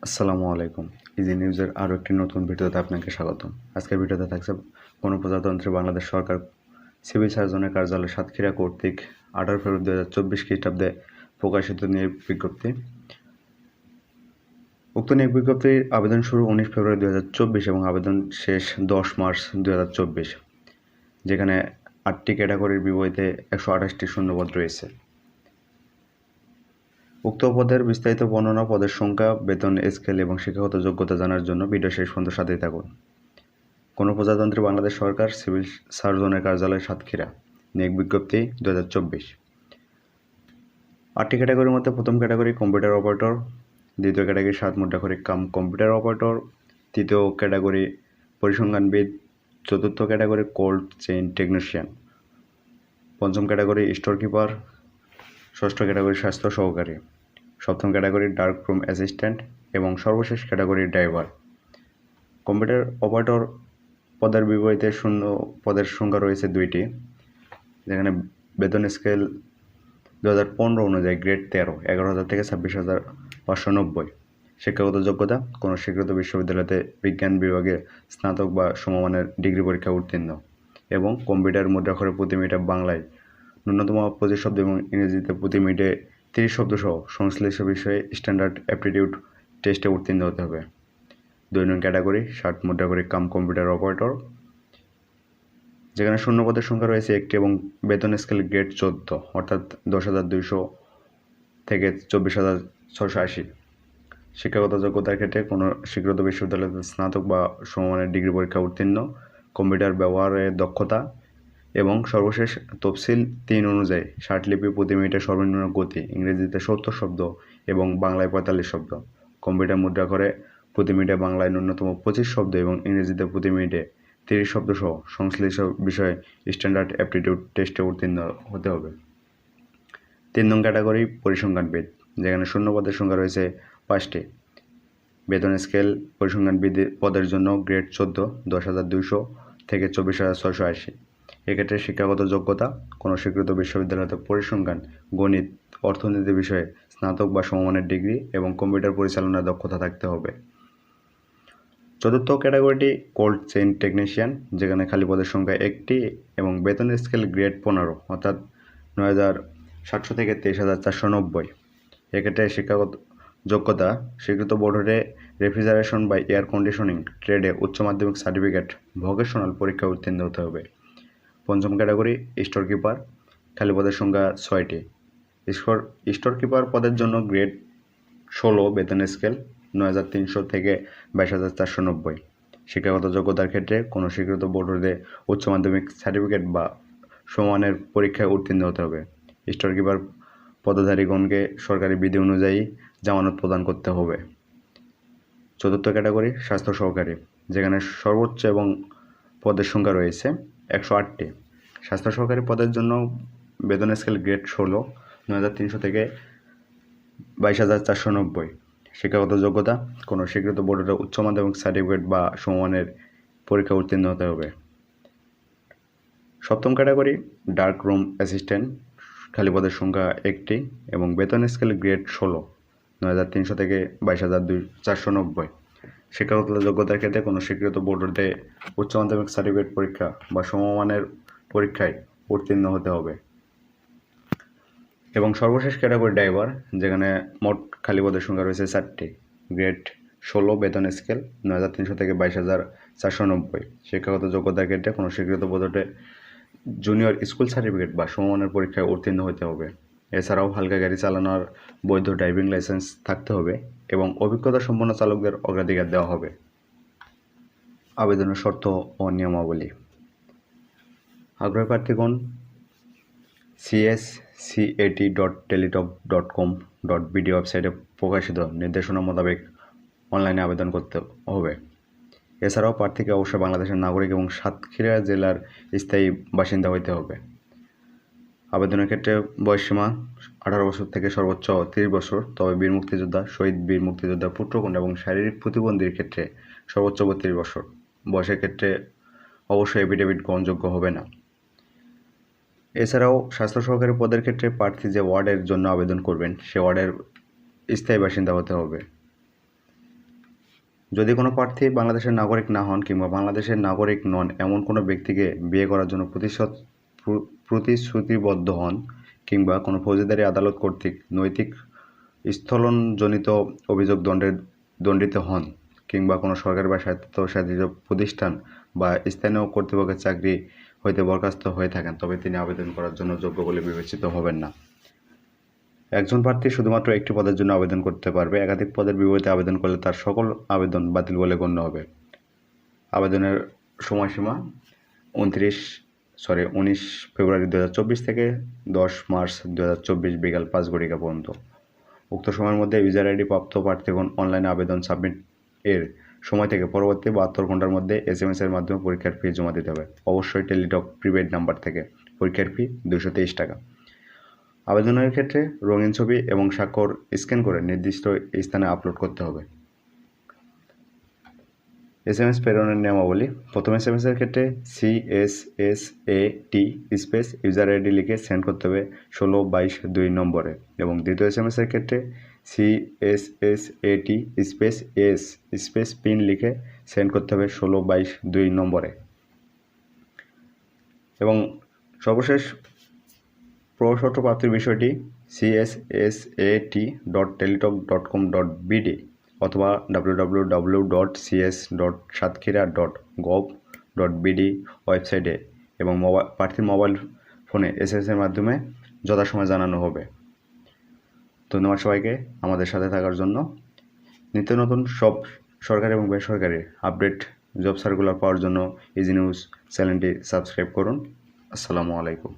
আসসালামু আলাইকুম। ইজি নিউজের আরও একটি নতুন ভিডিওতে আপনাকে স্বাগতম। আজকের ভিডিওতে থাকছে গণপ্রজাতন্ত্রী বাংলাদেশ সরকার সিভিল সার্জনের কার্যালয় সাতক্ষীরা কর্তৃক 18 ফেব্রুয়ারি 2024 খ্রিস্টাব্দে প্রকাশিত নিয়োগ বিজ্ঞপ্তি। উক্ত নিয়োগ বিজ্ঞপ্তির আবেদন শুরু 19 ফেব্রুয়ারি 2024 এবং আবেদন শেষ 10 মার্চ 2024, যেখানে 8টি ক্যাটাগরির বিপরীতে 128টি শূন্যপদ রয়েছে। উক্ত পদের বিস্তারিত বর্ণনা, পদের সংখ্যা, বেতন স্কেল এবং শিক্ষাগত যোগ্যতা জানার জন্য ভিডিও শেষ পর্যন্ত সাথেই থাকুন। গণপ্রজাতন্ত্রী বাংলাদেশ সরকার সিভিল সার্জনের কার্যালয় সাতক্ষীরা নিয়োগ বিজ্ঞপ্তি 2024। 8টি ক্যাটাগরির মধ্যে প্রথম ক্যাটাগরি কম্পিউটার অপারেটর, দ্বিতীয় ক্যাটাগরি 7 মুদ্রাক্ষরিক কাম কম্পিউটার অপারেটর, তৃতীয় ক্যাটাগরি পরিসংখ্যানবিদ, চতুর্থ ক্যাটাগরি কোল্ড চেইন টেকনিশিয়ান, পঞ্চম ক্যাটাগরি স্টোর কিপার, ষষ্ঠ ক্যাটাগরি স্বাস্থ্য সহকারী, সপ্তম ক্যাটাগরি ডার্ক রুম অ্যাসিস্ট্যান্ট এবং সর্বশেষ ক্যাটাগরি ড্রাইভার। কম্পিউটার অপারেটর পদের বিপরীতে শূন্য পদের সংখ্যা রয়েছে 2টি, যেখানে বেতন স্কেল 2015 অনুযায়ী গ্রেড 13 11,000 থেকে 26,590। শিক্ষাগত যোগ্যতা কোনো স্বীকৃত বিশ্ববিদ্যালয়তে বিজ্ঞান বিভাগে স্নাতক বা সমমানের ডিগ্রি পরীক্ষা উত্তীর্ণ এবং কম্পিউটার মুদ্রাক্ষরে প্রতি মিনিটে বাংলায় ন্যূনতম 25 শব্দ এবং ইংরেজিতে প্রতি মিনিটে 30 শব্দ সহ সংশ্লিষ্ট বিষয়ে স্ট্যান্ডার্ড অ্যাপটিটিউড টেস্টে উত্তীর্ণ হতে হবে। 2 নং ক্যাটাগরি 60 মুদ্রাক্ষরিক কাম কম্পিউটার অপারেটর, যেখানে শূন্য পদের সংখ্যা রয়েছে 1টি এবং বেতন স্কেল গ্রেড 14 অর্থাৎ 10,200 থেকে 24,680। শিক্ষাগত যোগ্যতার ক্ষেত্রে কোনো স্বীকৃত বিশ্ববিদ্যালয়তে স্নাতক বা সমমানের ডিগ্রি পরীক্ষা উত্তীর্ণ, কম্পিউটার ব্যবহারের দক্ষতা এবং সর্বশেষ তফসিল 3 অনুযায়ী 60 লিপি প্রতি মিনিটে সর্বনিম্ন গতি, ইংরেজিতে 70 শব্দ এবং বাংলায় 45 শব্দ, কম্পিউটার মুদ্রাক্ষরে প্রতি মিনিটে বাংলায় ন্যূনতম 25 শব্দ এবং ইংরেজিতে প্রতি মিনিটে 30 শব্দ সহ সংশ্লিষ্ট বিষয়ে স্ট্যান্ডার্ড অ্যাপটিটিউড টেস্টে উত্তীর্ণ হতে হবে। 3 নং ক্যাটাগরি পরিসংখ্যানবিদ, যেখানে শূন্য পদের সংখ্যা রয়েছে 5টি। বেতন স্কেল পরিসংখ্যানবিদ পদের জন্য গ্রেড 14 10,200 থেকে 24,680। এক্ষেত্রে শিক্ষাগত যোগ্যতা কোনো স্বীকৃত বিশ্ববিদ্যালয়তে পরিসংখ্যান, গণিত, অর্থনীতি বিষয়ে স্নাতক বা সমমানের ডিগ্রি এবং কম্পিউটার পরিচালনার দক্ষতা থাকতে হবে। চতুর্থ ক্যাটাগরিটি কোল্ড চেইন টেকনিশিয়ান, যেখানে খালি পদের সংখ্যা 1টি এবং বেতন স্কেল গ্রেড 15 অর্থাৎ 9,700 থেকে 23,490। এক্ষেত্রে শিক্ষাগত যোগ্যতা স্বীকৃত বোর্ড হতে রেফ্রিজারেশন বা এয়ার কন্ডিশনিং ট্রেডে উচ্চ মাধ্যমিক সার্টিফিকেট ভোকেশনাল পরীক্ষা উত্তীর্ণ হতে হবে। পঞ্চম ক্যাটাগরি স্টোর কিপার, খালি পদের সংখ্যা 6টি। স্টোর কিপার পদের জন্য গ্রেড 16, বেতন স্কেল 9,300 থেকে 22,490। শিক্ষাগত যোগ্যতার ক্ষেত্রে কোনো স্বীকৃত বোর্ড হতে উচ্চ মাধ্যমিক সার্টিফিকেট বা সমমানের পরীক্ষায় উত্তীর্ণ হতে হবে। স্টোর কিপার পদধারীগণকে সরকারি বিধি অনুযায়ী জামানত প্রদান করতে হবে। চতুর্থ ক্যাটাগরি স্বাস্থ্য সহকারী, যেখানে সর্বোচ্চ এবং পদের সংখ্যা রয়েছে 108টি। স্বাস্থ্য সহকারী পদের জন্য বেতন স্কেল গ্রেড 16 9,300 থেকে 22,490। শিক্ষাগত যোগ্যতা কোনো স্বীকৃত বোর্ডের উচ্চ মাধ্যমিক সার্টিফিকেট বা সমমানের পরীক্ষা উত্তীর্ণ হতে হবে। সপ্তম ক্যাটাগরি ডার্ক রুম অ্যাসিস্ট্যান্ট, খালি পদের সংখ্যা 1টি এবং বেতন স্কেল গ্রেড 16 9,300 থেকে 22,490। শিক্ষাগত যোগ্যতার ক্ষেত্রে কোনো স্বীকৃত বোর্ড হতে উচ্চ মাধ্যমিক সার্টিফিকেট পরীক্ষা বা সমমানের পরীক্ষায় উত্তীর্ণ হতে হবে। এবং সর্বশেষ ক্যাটাগরি ড্রাইভার, যেখানে মোট খালি পদের সংখ্যা রয়েছে 4টি, গ্রেড 16, বেতন স্কেল 9,300 থেকে 22,490। শিক্ষাগত যোগ্যতার ক্ষেত্রে কোনো স্বীকৃত বোর্ড হতে জুনিয়র স্কুল সার্টিফিকেট বা সমমানের পরীক্ষায় উত্তীর্ণ হতে হবে। এছাড়াও হালকা গাড়ি চালানোর বৈধ ড্রাইভিং লাইসেন্স থাকতে হবে এবং অভিজ্ঞতা সম্পন্ন চালকদের অগ্রাধিকার দেওয়া হবে। আবেদনের শর্ত ও নিয়মাবলী। আগ্রহী প্রার্থীগণ cscat.teletalk.com.bd ওয়েবসাইটে প্রকাশিত নির্দেশনা মোতাবেক অনলাইনে আবেদন করতে হবে। এছাড়াও প্রার্থীকে অবশ্যই বাংলাদেশের নাগরিক এবং সাতক্ষীরা জেলার স্থায়ী বাসিন্দা হইতে হবে। আবেদনের ক্ষেত্রে বয়সসীমা 18 বছর থেকে সর্বোচ্চ 30 বছর, তবে বীর মুক্তিযোদ্ধা, শহীদ বীর মুক্তিযোদ্ধা, পুত্রকন্যা এবং শারীরিক প্রতিবন্ধীর ক্ষেত্রে সর্বোচ্চ 32 বছর। বয়সের ক্ষেত্রে অবশ্যই এফিডেভিট গ্রহণযোগ্য হবে না। এছাড়াও স্বাস্থ্য সহকারী পদের ক্ষেত্রে প্রার্থী যে ওয়ার্ডের জন্য আবেদন করবেন সে ওয়ার্ডের স্থায়ী বাসিন্দা হতে হবে। যদি কোনো প্রার্থী বাংলাদেশের নাগরিক না হন কিংবা বাংলাদেশের নাগরিক নন এমন কোনো ব্যক্তিকে বিয়ে করার জন্য প্রতিশ্রুতিবদ্ধ হন কিংবা কোনো ফৌজদারি আদালত কর্তৃক নৈতিক স্থলনজনিত অভিযোগ দণ্ডিত হন কিংবা কোনো সরকারি বা স্বায়ত্তশাসিত প্রতিষ্ঠান বা স্থানীয় কর্তৃপক্ষের চাকরি হইতে বরখাস্ত হয়ে থাকেন তবে তিনি আবেদন করার জন্য যোগ্য বলে বিবেচিত হবেন না। একজন প্রার্থী শুধুমাত্র একটি পদের জন্য আবেদন করতে পারবে। একাধিক পদের বিপরীতে আবেদন করলে তার সকল আবেদন বাতিল বলে গণ্য হবে। আবেদনের সময়সীমা 19 ফেব্রুয়ারি 2024 থেকে 10 মার্চ 2024 বিকাল 5 ঘটিকা পর্যন্ত। উক্ত সময়ের মধ্যে ইউজার আইডি প্রাপ্ত প্রার্থীগণ অনলাইনে আবেদন সাবমিট এর সময় থেকে পরবর্তী 72 ঘন্টার মধ্যে SMS এর মাধ্যমে পরীক্ষার ফি জমা দিতে হবে। অবশ্যই টেলিটক প্রিপেইড নাম্বার থেকে। পরীক্ষার ফি 223 টাকা। আবেদনের ক্ষেত্রে রঙিন ছবি এবং স্বাক্ষর স্ক্যান করে নির্দিষ্ট স্থানে আপলোড করতে হবে। SMS প্রেরণের নিয়মাবলী। প্রথম SMS এর ক্ষেত্রে CSSAT স্পেস ইউজার আইডি লিখে সেন্ড করতে হবে 1622 নম্বরে এবং দ্বিতীয় SMS এর ক্ষেত্রে CSSAT space S space pin লিখে সেন্ড করতে হবে 1622 নম্বরে এবং সর্বশেষ প্রবেশপত্র প্রাপ্তির বিষয়টি csat.teletalk.com.bd অথবা www.cs.satkhira.gov.bd ওয়েবসাইটে এবং প্রার্থীর মোবাইল ফোনে SMS এর মাধ্যমে যথাসময়ে জানানো হবে। ধন্যবাদ সবাইকে আমাদের সাথে থাকার জন্য। নিত্য নতুন সব সরকারি এবং বেসরকারি আপডেট জব সার্কুলার পাওয়ার জন্য ইজি নিউজ চ্যানেলটি সাবস্ক্রাইব করুন। আসসালামু আলাইকুম।